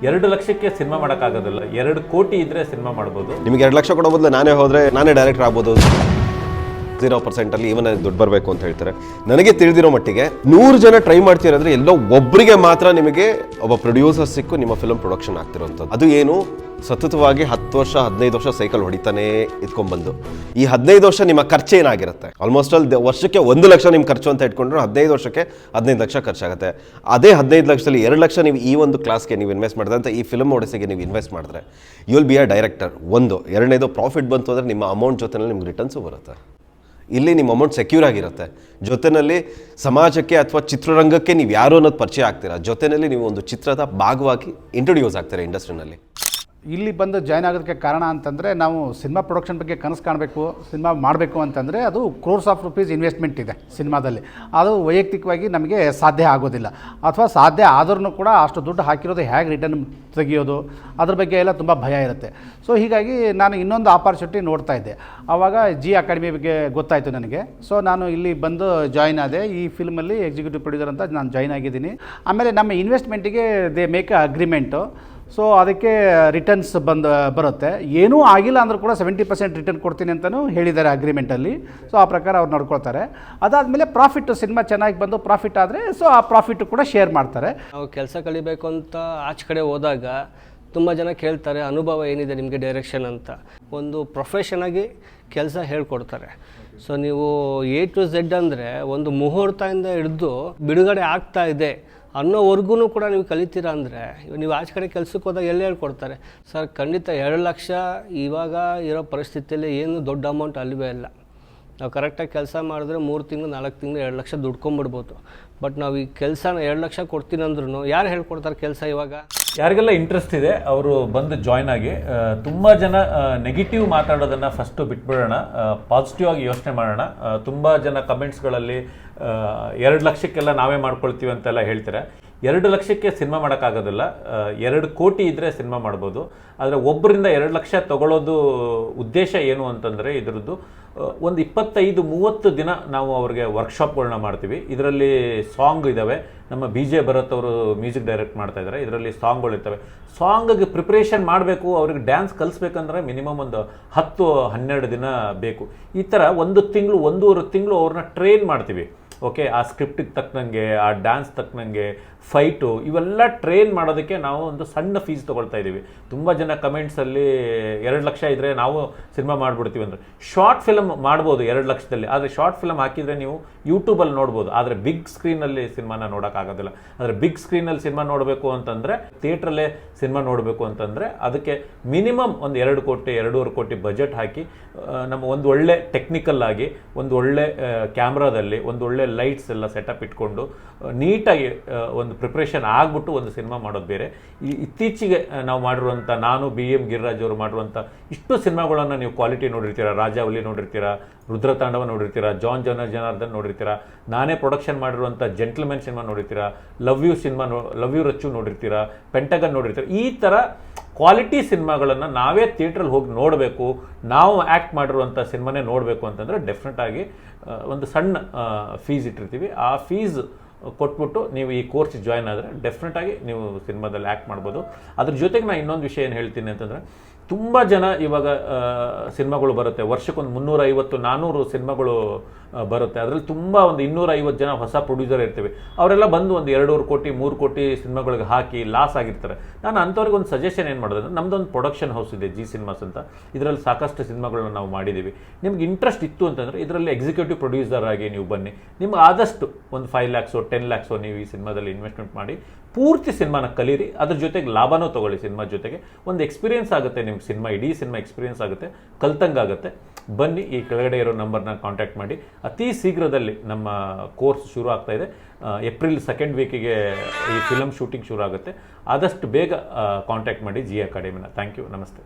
2 ಲಕ್ಷಕ್ಕೆ ಸಿನಿಮಾ ಮಾಡೋಕ್ಕಾಗೋದಿಲ್ಲ. 2 ಕೋಟಿ ಇದ್ರೆ ಸಿನಿಮಾ ಮಾಡ್ಬೋದು. ನಿಮಗೆ 2 ಲಕ್ಷ ಕೊಡೋ ಬದಲು ನಾನೇ ಹೋದರೆ ನಾನೇ ಡೈರೆಕ್ಟರ್ ಆಗ್ಬೋದು. 0% ಇವನ್ ದುಡ್ಡು ಬರಬೇಕು ಅಂತ ಹೇಳ್ತಾರೆ. ನನಗೆ ತಿಳಿದಿರೋ ಮಟ್ಟಿಗೆ 100 ಜನ ಟ್ರೈ ಮಾಡ್ತೀರಂದ್ರೆ ಎಲ್ಲೋ ಒಬ್ಬರಿಗೆ ಮಾತ್ರ ನಿಮಗೆ ಒಬ್ಬ ಪ್ರೊಡ್ಯೂಸರ್ ಸಿಕ್ಕು ನಿಮ್ಮ ಫಿಲ್ಮ್ ಪ್ರೊಡಕ್ಷನ್ ಆಗ್ತಿರೋಂಥದ್ದು. ಅದು ಏನು ಸತತವಾಗಿ 10 ವರ್ಷ 15 ವರ್ಷ ಸೈಕಲ್ ಹೊಡಿತಾನೆ ಇಟ್ಕೊಂಡ್ಬಂದು ಈ 15 ವರ್ಷ ನಿಮ್ಮ ಖರ್ಚು ಏನಾಗಿರುತ್ತೆ, ಆಲ್ಮೋಸ್ಟ್ ಅಲ್ಲಿ ವರ್ಷಕ್ಕೆ 1 ಲಕ್ಷ ನಿಮ್ಮ ಖರ್ಚು ಅಂತ ಇಟ್ಕೊಂಡ್ರೆ 15 ವರ್ಷಕ್ಕೆ 15 ಲಕ್ಷ ಖರ್ಚಾಗುತ್ತೆ. ಅದೇ 15 ಲಕ್ಷದಲ್ಲಿ 2 ಲಕ್ಷ ನೀವು ಈ ಒಂದು ಕ್ಲಾಸ್ಗೆ ನೀವು ಇನ್ವೆಸ್ಟ್ ಮಾಡಿದ್ರೆ ಅಂತ ಈ ಫಿಲ್ಮ್ ಓಡಿಸಿಗೆ ನೀವು ಇನ್ವೆಸ್ಟ್ ಮಾಡಿದ್ರೆ you will be a director. ಎರಡನೇದು ಪ್ರಾಫಿಟ್ ಬಂತು ಅಂದರೆ ನಿಮ್ಮ ಅಮೌಂಟ್ ಜೊತೆನಲ್ಲಿ ನಿಮ್ಗೆ ರಿಟರ್ನ್ಸು ಬರುತ್ತೆ. ಇಲ್ಲಿ ನಿಮ್ಮ ಅಮೌಂಟ್ ಸೆಕ್ಯೂರ್ ಆಗಿರುತ್ತೆ. ಜೊತೆಯಲ್ಲಿ ಸಮಾಜಕ್ಕೆ ಅಥವಾ ಚಿತ್ರರಂಗಕ್ಕೆ ನೀವು ಯಾರು ಅನ್ನೋದು ಪರಿಚಯ ಆಗ್ತೀರಾ. ಜೊತೆಯಲ್ಲಿ ನೀವು ಒಂದು ಚಿತ್ರದ ಭಾಗವಾಗಿ ಇಂಟ್ರೊಡ್ಯೂಸ್ ಆಗ್ತೀರಾ ಇಂಡಸ್ಟ್ರಿನಲ್ಲಿ. ಇಲ್ಲಿ ಬಂದು ಜಾಯ್ನ್ ಆಗೋದಕ್ಕೆ ಕಾರಣ ಅಂತಂದರೆ ನಾವು ಸಿನಿಮಾ ಪ್ರೊಡಕ್ಷನ್ ಬಗ್ಗೆ ಕನಸು ಕಾಣಬೇಕು, ಸಿನಿಮಾ ಮಾಡಬೇಕು ಅಂತಂದರೆ ಅದು ಕ್ರೋರ್ಸ್ ಆಫ್ ರುಪೀಸ್ ಇನ್ವೆಸ್ಟ್ಮೆಂಟ್ ಇದೆ ಸಿನಿಮಾದಲ್ಲಿ. ಅದು ವೈಯಕ್ತಿಕವಾಗಿ ನಮಗೆ ಸಾಧ್ಯ ಆಗೋದಿಲ್ಲ, ಅಥವಾ ಸಾಧ್ಯ ಆದ್ರೂ ಕೂಡ ಅಷ್ಟು ದುಡ್ಡು ಹಾಕಿರೋದು ಹೇಗೆ ರಿಟರ್ನ್ ತೆಗಿಯೋದು ಅದ್ರ ಬಗ್ಗೆ ಎಲ್ಲ ತುಂಬ ಭಯ ಇರುತ್ತೆ. ಸೊ ಹೀಗಾಗಿ ನಾನು ಇನ್ನೊಂದು ಆಪರ್ಚುನಿಟಿ ನೋಡ್ತಾ ಇದ್ದೆ. ಆವಾಗ ಜಿ ಅಕಾಡೆಮಿ ಬಗ್ಗೆ ಗೊತ್ತಾಯಿತು ನನಗೆ. ಸೊ ನಾನು ಇಲ್ಲಿ ಬಂದು ಜಾಯ್ನ್ ಆದೆ. ಈ ಫಿಲ್ಮಲ್ಲಿ ಎಕ್ಸಿಕ್ಯೂಟಿವ್ ಪ್ರೊಡ್ಯೂಸರ್ ಅಂತ ನಾನು ಜಾಯ್ನ್ ಆಗಿದ್ದೀನಿ. ಆಮೇಲೆ ನಮ್ಮ ಇನ್ವೆಸ್ಟ್ಮೆಂಟಿಗೆ ದೇ ಮೇಕ್ ಅಗ್ರಿಮೆಂಟು. ಸೊ ಅದಕ್ಕೆ ರಿಟರ್ನ್ಸ್ ಬರುತ್ತೆ. ಏನೂ ಆಗಿಲ್ಲ ಅಂದರೂ ಕೂಡ 70% ರಿಟರ್ನ್ ಕೊಡ್ತೀನಿ ಅಂತಲೂ ಹೇಳಿದ್ದಾರೆ ಅಗ್ರಿಮೆಂಟಲ್ಲಿ. ಸೊ ಆ ಪ್ರಕಾರ ಅವ್ರು ನಡ್ಕೊಳ್ತಾರೆ. ಅದಾದಮೇಲೆ ಪ್ರಾಫಿಟ್ಟು ಸಿನಿಮಾ ಚೆನ್ನಾಗಿ ಬಂದು ಪ್ರಾಫಿಟ್ ಆದರೆ ಸೊ ಆ ಪ್ರಾಫಿಟ್ಟು ಕೂಡ ಶೇರ್ ಮಾಡ್ತಾರೆ. ನಾವು ಕೆಲಸ ಕಲಿಬೇಕು ಅಂತ ಆಚೆ ಕಡೆ ಹೋದಾಗ ತುಂಬ ಜನ ಕೇಳ್ತಾರೆ, ಅನುಭವ ಏನಿದೆ ನಿಮಗೆ ಡೈರೆಕ್ಷನ್ ಅಂತ. ಒಂದು ಪ್ರೊಫೆಷನಾಗಿ ಕೆಲಸ ಹೇಳ್ಕೊಡ್ತಾರೆ. ಸೊ ನೀವು A to Z ಅಂದರೆ ಒಂದು ಮುಹೂರ್ತದಿಂದ ಹಿಡಿದು ಬಿಡುಗಡೆ ಆಗ್ತಾ ಇದೆ ಅನ್ನೋವರೆಗೂ ಕೂಡ ನೀವು ಕಲಿತೀರಾ ಅಂದರೆ ನೀವು ಆಚೆ ಕಡೆ ಕೆಲಸಕ್ಕೆ ಹೋದಾಗ ಎಲ್ಲಿ ಹೇಳ್ಕೊಡ್ತಾರೆ. ಸರ್ ಖಂಡಿತ 2 ಲಕ್ಷ ಇವಾಗ ಇರೋ ಪರಿಸ್ಥಿತಿಯಲ್ಲಿ ಏನು ದೊಡ್ಡ ಅಮೌಂಟ್ ಅಲ್ವೇ ಇಲ್ಲ. ನಾವು ಕರೆಕ್ಟಾಗಿ ಕೆಲಸ ಮಾಡಿದ್ರೆ 3 ತಿಂಗಳು 4 ತಿಂಗಳು 2 ಲಕ್ಷ ದುಡ್ಕೊಂಬಿಡ್ಬೋದು. ಬಟ್ ನಾವು ಈ ಕೆಲಸನ 2 ಲಕ್ಷ ಕೊಡ್ತೀನಿ ಅಂದ್ರೂ ಯಾರು ಹೇಳ್ಕೊಡ್ತಾರೆ ಕೆಲಸ? ಇವಾಗ ಯಾರಿಗೆಲ್ಲ ಇಂಟ್ರೆಸ್ಟ್ ಇದೆ ಅವರು ಬಂದು ಜಾಯ್ನ್ ಆಗಿ. ತುಂಬ ಜನ ನೆಗೆಟಿವ್ ಮಾತಾಡೋದನ್ನು ಫಸ್ಟು ಬಿಟ್ಬಿಡೋಣ, ಪಾಸಿಟಿವ್ ಆಗಿ ಯೋಚನೆ ಮಾಡೋಣ. ತುಂಬ ಜನ ಕಮೆಂಟ್ಸ್ಗಳಲ್ಲಿ 2 ಲಕ್ಷಕ್ಕೆಲ್ಲ ನಾವೇ ಮಾಡ್ಕೊಳ್ತೀವಿ ಅಂತೆಲ್ಲ ಹೇಳ್ತಾರೆ. 2 ಲಕ್ಷಕ್ಕೆ ಸಿನಿಮಾ ಮಾಡೋಕ್ಕಾಗೋದಿಲ್ಲ. 2 ಕೋಟಿ ಇದ್ದರೆ ಸಿನಿಮಾ ಮಾಡ್ಬೋದು. ಆದರೆ ಒಬ್ಬರಿಂದ 2 ಲಕ್ಷ ತಗೊಳ್ಳೋದು ಉದ್ದೇಶ ಏನು ಅಂತಂದರೆ ಇದರದ್ದು ಒಂದು 25-30 ದಿನ ನಾವು ಅವ್ರಿಗೆ ವರ್ಕ್ಶಾಪ್ಗಳನ್ನ ಮಾಡ್ತೀವಿ. ಇದರಲ್ಲಿ ಸಾಂಗ್ ಇದ್ದಾವೆ. ನಮ್ಮ BJ ಭರತ್ ಅವರು ಮ್ಯೂಸಿಕ್ ಡೈರೆಕ್ಟ್ ಮಾಡ್ತಾ ಇದ್ದಾರೆ. ಇದರಲ್ಲಿ ಸಾಂಗ್ಗಳಿರ್ತವೆ. ಸಾಂಗಿಗೆ ಪ್ರಿಪ್ರೇಷನ್ ಮಾಡಬೇಕು, ಅವ್ರಿಗೆ ಡ್ಯಾನ್ಸ್ ಕಲಿಸ್ಬೇಕಂದ್ರೆ ಮಿನಿಮಮ್ ಒಂದು 10-12 ದಿನ ಬೇಕು. ಈ ಥರ 1 ತಿಂಗಳು 1.5 ತಿಂಗಳು ಅವ್ರನ್ನ ಟ್ರೈನ್ ಮಾಡ್ತೀವಿ. ಓಕೆ, ಆ ಸ್ಕ್ರಿಪ್ಟಿಗೆ ತಕ್ಕನಂಗೆ, ಆ ಡ್ಯಾನ್ಸ್ ತಕ್ಕನಂಗೆ, ಫೈಟು ಇವೆಲ್ಲ ಟ್ರೈನ್ ಮಾಡೋದಕ್ಕೆ ನಾವು ಒಂದು ಸಣ್ಣ ಫೀಸ್ ತೊಗೊಳ್ತಾ ಇದ್ದೀವಿ. ತುಂಬ ಜನ ಕಮೆಂಟ್ಸಲ್ಲಿ 2 ಲಕ್ಷ ಇದ್ದರೆ ನಾವು ಸಿನಿಮಾ ಮಾಡಿಬಿಡ್ತೀವಿ ಅಂದರೆ. ಶಾರ್ಟ್ ಫಿಲಮ್ ಮಾಡ್ಬೋದು 2 ಲಕ್ಷದಲ್ಲಿ. ಆದರೆ ಶಾರ್ಟ್ ಫಿಲಮ್ ಹಾಕಿದರೆ ನೀವು ಯೂಟ್ಯೂಬಲ್ಲಿ ನೋಡ್ಬೋದು. ಆದರೆ ಬಿಗ್ ಸ್ಕ್ರೀನಲ್ಲಿ ಸಿನಿಮಾನ ನೋಡೋಕ್ಕಾಗೋದಿಲ್ಲ. ಆದರೆ ಬಿಗ್ ಸ್ಕ್ರೀನಲ್ಲಿ ಸಿನಿಮಾ ನೋಡಬೇಕು ಅಂತಂದರೆ, ಥಿಯೇಟ್ರಲ್ಲೇ ಸಿನಿಮಾ ನೋಡಬೇಕು ಅಂತಂದರೆ ಅದಕ್ಕೆ ಮಿನಿಮಮ್ ಒಂದು 2 ಕೋಟಿ 2.5 ಕೋಟಿ ಬಜೆಟ್ ಹಾಕಿ ನಮ್ಮ ಒಂದು ಒಳ್ಳೆ ಟೆಕ್ನಿಕಲ್ ಆಗಿ, ಒಂದು ಒಳ್ಳೆ ಕ್ಯಾಮ್ರಾದಲ್ಲಿ, ಒಂದು ಒಳ್ಳೆ ಲೈಟ್ಸ್ ಎಲ್ಲ ಸೆಟಪ್ ಇಟ್ಕೊಂಡು ನೀಟಾಗಿ ಒಂದು ಪ್ರಿಪ್ರೇಷನ್ ಆಗಿಬಿಟ್ಟು ಒಂದು ಸಿನಿಮಾ ಮಾಡೋದು ಬೇರೆ. ಇತ್ತೀಚೆಗೆ ನಾವು ಮಾಡಿರುವಂಥ ನಾನು BM ಗಿರಿರಾಜ್ ಅವರು ಮಾಡಿರುವಂಥ ಇಷ್ಟು ಸಿನಿಮಾಗಳನ್ನು ನೀವು ಕ್ವಾಲಿಟಿ ನೋಡಿರ್ತೀರ. ರಾಜಾವಲಿ ನೋಡಿರ್ತೀರ, ರುದ್ರತಾಂಡವ ನೋಡಿರ್ತೀರ, ಜಾನ್ ಜನಾರ್ದನ್ ನೋಡಿರ್ತೀರ, ನಾನೇ ಪ್ರೊಡಕ್ಷನ್ ಮಾಡಿರುವಂಥ ಜೆಂಟ್ಲ್ಮೆನ್ ಸಿನಿಮಾ ನೋಡಿರ್ತೀರ, ಲವ್ ಯು ರಚ್ಚು ನೋಡಿರ್ತೀರ, ಪೆಂಟಗನ್ ನೋಡಿರ್ತೀರ. ಈ ಥರ ಕ್ವಾಲಿಟಿ ಸಿನಿಮಾಗಳನ್ನು ನಾವೇ ಥಿಯೇಟ್ರಲ್ಲಿ ಹೋಗಿ ನೋಡಬೇಕು, ನಾವು ಆ್ಯಕ್ಟ್ ಮಾಡಿರುವಂಥ ಸಿನಿಮಾನೇ ನೋಡಬೇಕು ಅಂತಂದರೆ ಡೆಫಿನೆಟಾಗಿ ಒಂದು ಸಣ್ಣ ಫೀಸ್ ಇಟ್ಟಿರ್ತೀವಿ. ಆ ಫೀಸ್ ಕೊಟ್ಬಿಟ್ಟು ನೀವು ಈ ಕೋರ್ಸ್ ಜಾಯ್ನ್ ಆದರೆ ಡೆಫಿನೆಟಾಗಿ ನೀವು ಸಿನಿಮಾದಲ್ಲಿ ಆ್ಯಕ್ಟ್ ಮಾಡ್ಬೋದು. ಅದ್ರ ಜೊತೆಗೆ ನಾನು ಇನ್ನೊಂದು ವಿಷಯ ಏನು ಹೇಳ್ತೀನಿ ಅಂತಂದರೆ, ತುಂಬ ಜನ ಇವಾಗ ಸಿನಿಮಾಗಳು ಬರುತ್ತೆ. ವರ್ಷಕ್ಕೊಂದು 350-400 ಸಿನಿಮಾಗಳು ಬರುತ್ತೆ. ಅದರಲ್ಲಿ ತುಂಬ ಒಂದು 250 ಜನ ಹೊಸ ಪ್ರೊಡ್ಯೂಸರ್ ಇರ್ತೀವಿ. ಅವರೆಲ್ಲ ಬಂದು ಒಂದು 2.5 ಕೋಟಿ 3 ಕೋಟಿ ಸಿನಿಮಾಗಳಿಗೆ ಹಾಕಿ ಲಾಸ್ ಆಗಿರ್ತಾರೆ. ನಾನು ಅಂಥವ್ರಿಗೆ ಒಂದು ಸಜೆಷನ್ ಏನು ಮಾಡೋದು ಅಂದರೆ, ನಮ್ಮದೊಂದು ಪ್ರೊಡಕ್ಷನ್ ಹೌಸ್ ಇದೆ G ಸಿನಿಮಾಸ್ ಅಂತ. ಇದರಲ್ಲಿ ಸಾಕಷ್ಟು ಸಿನಿಮಾಗಳನ್ನ ನಾವು ಮಾಡಿದ್ದೀವಿ. ನಿಮ್ಗೆ ಇಂಟ್ರೆಸ್ಟ್ ಇತ್ತು ಅಂತಂದರೆ ಇದರಲ್ಲಿ ಎಕ್ಸಿಕ್ಯೂಟಿವ್ ಪ್ರೊಡ್ಯೂಸರ್ ಆಗಿ ನೀವು ಬನ್ನಿ. ನಿಮ್ಗೆ ಆದಷ್ಟು ಒಂದು 5 lakhs 10 lakhs ನೀವು ಈ ಸಿನಿಮಾದಲ್ಲಿ ಇನ್ವೆಸ್ಟ್ಮೆಂಟ್ ಮಾಡಿ ಪೂರ್ತಿ ಸಿನಿಮಾನ ಕಲೀರಿ. ಅದ್ರ ಜೊತೆಗೆ ಲಾಭನೂ ತೊಗೊಳ್ಳಿ. ಸಿನಿಮಾ ಜೊತೆಗೆ ಒಂದು ಎಕ್ಸ್ಪೀರಿಯನ್ಸ್ ಆಗುತ್ತೆ ನಿಮ್ಗೆ. ಇಡೀ ಸಿನಿಮಾ ಎಕ್ಸ್ಪೀರಿಯನ್ಸ್ ಆಗುತ್ತೆ, ಕಲ್ತಂಗಾಗುತ್ತೆ. ಬನ್ನಿ, ಈ ಕೆಳಗಡೆ ಇರೋ ನಂಬರ್ನ ಕಾಂಟ್ಯಾಕ್ಟ್ ಮಾಡಿ. ಅತಿ ಶೀಘ್ರದಲ್ಲಿ ನಮ್ಮ ಕೋರ್ಸ್ ಶುರು ಆಗ್ತಾ ಇದೆ. ಏಪ್ರಿಲ್ 2nd ವೀಕಿಗೆ ಈ ಫಿಲಮ್ ಶೂಟಿಂಗ್ ಶುರು ಆಗುತ್ತೆ. ಆದಷ್ಟು ಬೇಗ ಕಾಂಟ್ಯಾಕ್ಟ್ ಮಾಡಿ G ಅಕಾಡೆಮಿನ. ಥ್ಯಾಂಕ್ ಯು, ನಮಸ್ತೆ.